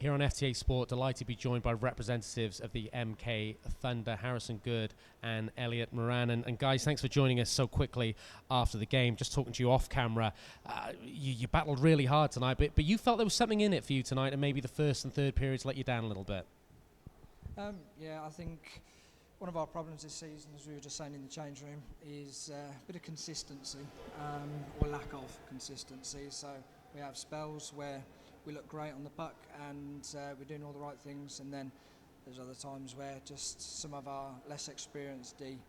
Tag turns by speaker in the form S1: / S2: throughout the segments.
S1: Here on FTA Sport, delighted to be joined by representatives of the MK Thunder, Harrison Good and Elliot Moran. And guys, thanks for joining us so quickly after the game. Just talking to you off camera, you battled really hard tonight, but you felt there was something in it for you tonight, and maybe the first and third periods let you down a little bit.
S2: Yeah, I think one of our problems this season, as we were just saying in the change room, is a bit of consistency, or lack of consistency. So we have spells where we look great on the puck and we're doing all the right things, and then there's other times where just some of our less experienced D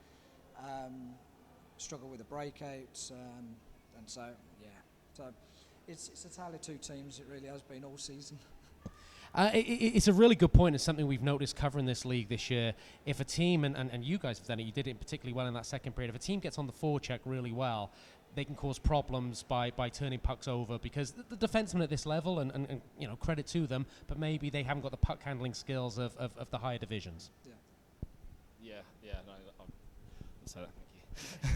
S2: struggle with the breakouts, and so it's a tale of two teams. It really has been all season.
S1: It's a really good point. It's something we've noticed covering this league this year. If a team, and you guys have done it, you did it particularly well in that second period, if a team gets on the forecheck really well, they can cause problems by turning pucks over, because the defensemen at this level, and you know, credit to them, but maybe they haven't got the puck handling skills of the higher divisions.
S3: Yeah, no, so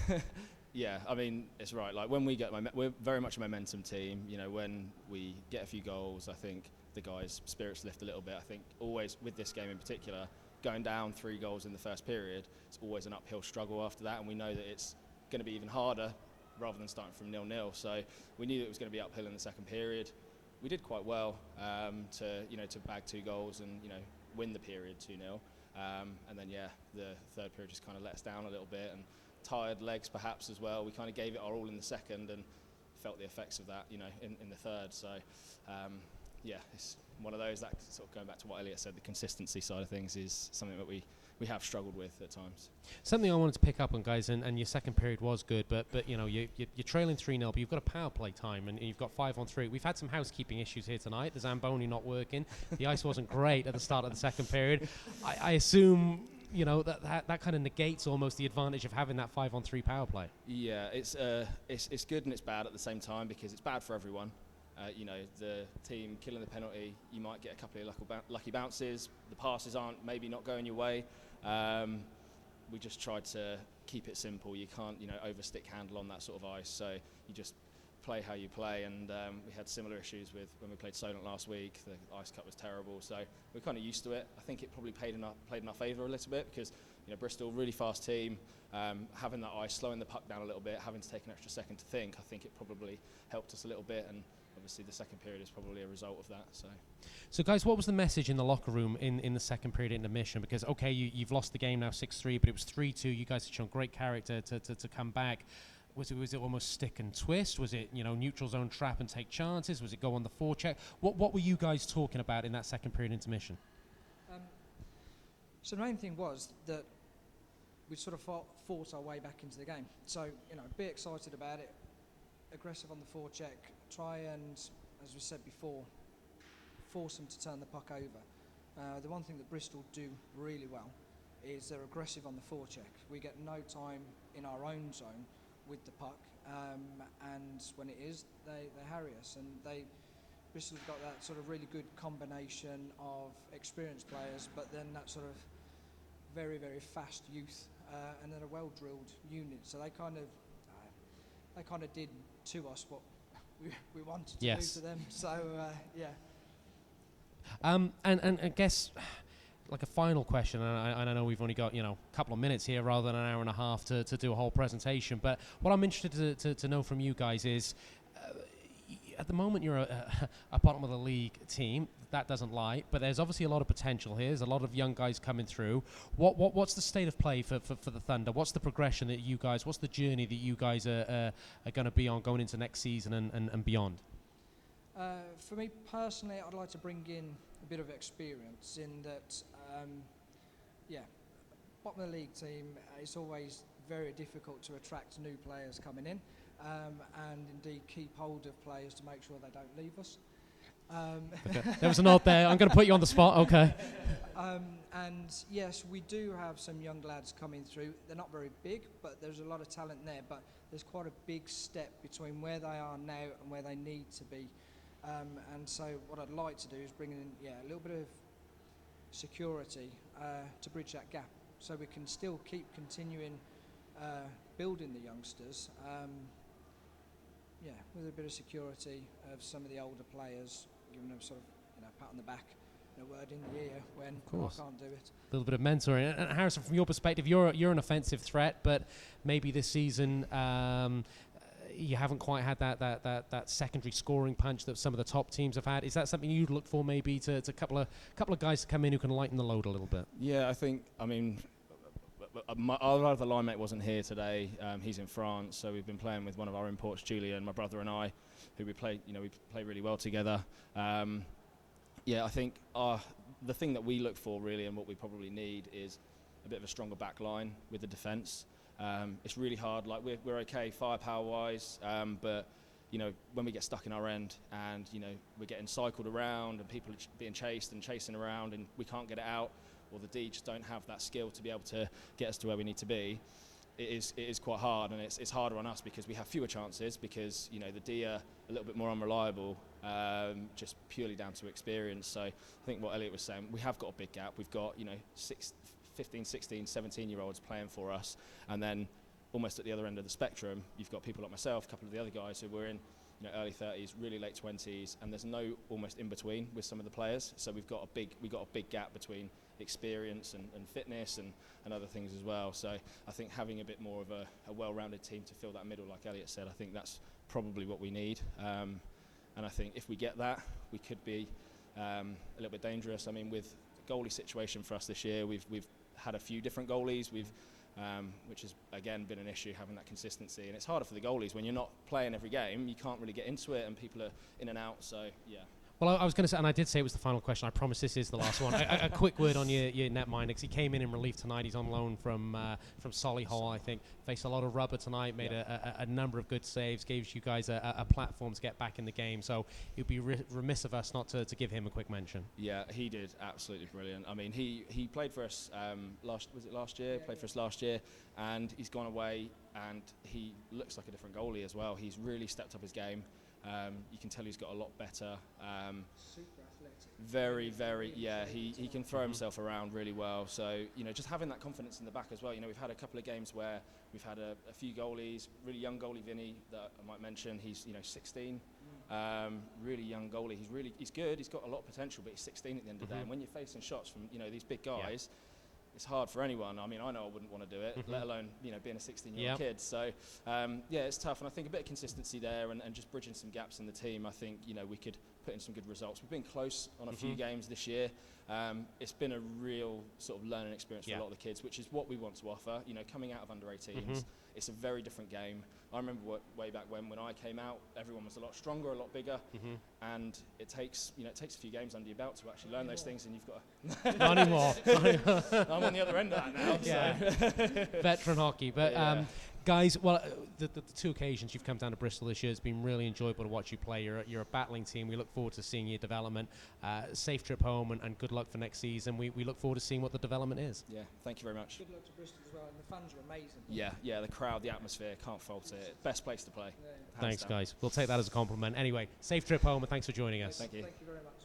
S3: thank you. Yeah, I mean, it's right. Like when we get, we're very much a momentum team. You know, when we get a few goals, I think the guys' spirits lift a little bit. I think always with this game in particular, going down 3 goals in the first period, it's always an uphill struggle after that, and we know that it's going to be even harder rather than starting from 0-0. So we knew that it was going to be uphill in the second period. We did quite well to bag 2 goals and win the period 2-0. And then the third period just kind of let us down a little bit, and tired legs perhaps as well. We kind of gave it our all in the second and felt the effects of that in the third. So it's one of those that sort of going back to what Elliot said, the consistency side of things is something that we have struggled with at times.
S1: Something I wanted to pick up on, guys, and your second period was good, but you're trailing 3-0, but you've got a power play time, and you've got 5-on-3. We've had some housekeeping issues here tonight. The Zamboni not working. The ice wasn't great at the start of the second period. I assume that kind of negates almost the advantage of having that 5-on-3 power play.
S3: Yeah, it's good and it's bad at the same time, because it's bad for everyone. The team killing the penalty, you might get a couple of lucky bounces. The passes aren't maybe not going your way. We just tried to keep it simple. You can't, overstick handle on that sort of ice. So you just play how you play. And we had similar issues with when we played Solent last week. The ice cut was terrible. So we're kind of used to it. I think it probably played in our favour a little bit, because Bristol, really fast team, having that ice, slowing the puck down a little bit, having to take an extra second to think. I think it probably helped us a little bit, and obviously the second period is probably a result of that. So
S1: guys, what was the message in the locker room in the second period intermission? Because okay, you've lost the game now 6-3, but it was 3-2. You guys have shown great character to come back. Was it almost stick and twist? Was it neutral zone trap and take chances? Was it go on the forecheck? What were you guys talking about in that second period intermission?
S2: So the main thing was that we sort of fought our way back into the game. So be excited about it, aggressive on the forecheck, try and, as we said before, force them to turn the puck over. The one thing that Bristol do really well is they're aggressive on the forecheck. We get no time in our own zone with the puck, and when it is, they harry us. And Bristol have got that sort of really good combination of experienced players, but then that sort of very, very fast youth, and then a well-drilled unit. So they kind of did to us what we wanted to do to them. So
S1: And I guess, like a final question, and I know we've only got a couple of minutes here rather than an hour and a half to do a whole presentation, but what I'm interested to know from you guys is, at the moment you're a bottom of the league team. That doesn't lie, but there's obviously a lot of potential here. There's a lot of young guys coming through. What's the state of play for the Thunder? What's the progression that you guys, what's the journey that you guys are going to be on going into next season and beyond?
S2: For me personally, I'd like to bring in a bit of experience in that, bottom of the league team, it's always very difficult to attract new players coming in, and indeed keep hold of players to make sure they don't leave us.
S1: Okay. There was a nod there. I'm going to put you on the spot. Okay.
S2: And yes, we do have some young lads coming through. They're not very big, but there's a lot of talent there. But there's quite a big step between where they are now and where they need to be. And so what I'd like to do is bring in a little bit of security to bridge that gap, so we can still keep continuing building the youngsters. With a bit of security of some of the older players, giving them sort of pat on the back, and a word in the ear when
S1: course.
S2: I can't do it.
S1: A little bit of mentoring. And Harrison, from your perspective, you're an offensive threat, but maybe this season you haven't quite had that secondary scoring punch that some of the top teams have had. Is that something you'd look for, maybe to a couple of guys to come in who can lighten the load a little bit?
S3: Yeah, I mean, our other line mate wasn't here today. He's in France, so we've been playing with one of our imports, Julian, my brother and I, who we play really well together. I think the thing that we look for really, and what we probably need, is a bit of a stronger back line with the defence. It's really hard. Like we're okay firepower wise, but when we get stuck in our end and we're getting cycled around and people are being chased and chasing around and we can't get it out, or the D just don't have that skill to be able to get us to where we need to be, it is quite hard, and it's harder on us because we have fewer chances, because the D are a little bit more unreliable, just purely down to experience. So I think what Elliot was saying, we have got a big gap. We've got 15, 16, 17-year-olds playing for us, and then almost at the other end of the spectrum, you've got people like myself, a couple of the other guys who were in early 30s, really late 20s, and there's no almost in between with some of the players. So we've got a big gap between experience and fitness and other things as well. So I think having a bit more of a well-rounded team to fill that middle, like Elliot said, I think that's probably what we need. And I think if we get that, we could be a little bit dangerous. I mean, with the goalie situation for us this year, we've had a few different goalies, which has again been an issue, having that consistency, and it's harder for the goalies when you're not playing every game. You can't really get into it, and people are in and out. So yeah.
S1: Well, I was going to say, and I did say it was the final question. I promise this is the last one. A quick word on your netminder, because he came in relief tonight. He's on loan from Solihull, I think. Faced a lot of rubber tonight, made a number of good saves, gave you guys a platform to get back in the game. So it would be remiss of us not to give him a quick mention.
S3: Yeah, he did absolutely brilliant. I mean, he played for us last year? Played for us last year, and he's gone away, and he looks like a different goalie as well. He's really stepped up his game. You can tell he's got a lot better.
S2: Super athletic.
S3: Very, very, yeah. He can throw himself around really well. So just having that confidence in the back as well. We've had a couple of games where we've had a few goalies. Really young goalie Vinny that I might mention. He's 16. Really young goalie. He's good. He's got a lot of potential, but he's 16 at the end of the day. And when you're facing shots from these big guys. Yeah. It's hard for anyone. I mean, I know I wouldn't want to do it, let alone being a 16-year-old kid. So it's tough, and I think a bit of consistency there and just bridging some gaps in the team. I think we could put in some good results. We've been close on a few games this year. It's been a real sort of learning experience for a lot of the kids, which is what we want to offer. Coming out of under 18s, it's a very different game. I remember way back when I came out, everyone was a lot stronger, a lot bigger, and it takes a few games under your belt to actually learn those things, and you've got to
S1: Not anymore.
S3: I'm on the other end of that now.
S1: Yeah. Veteran hockey, but guys, well, the two occasions you've come down to Bristol this year, it's been really enjoyable to watch you play. You're a battling team. We look forward to seeing your development. Safe trip home, and good luck for next season. We look forward to seeing what the development is.
S3: Yeah, thank you very much.
S2: Good luck to Bristol as well, and the fans are amazing.
S3: Yeah, the crowd, the atmosphere, can't fault it. Best place to play.
S1: Thanks, guys. We'll take that as a compliment. Anyway, safe trip home, and thanks for joining us.
S3: Thank you.
S2: Thank you very much.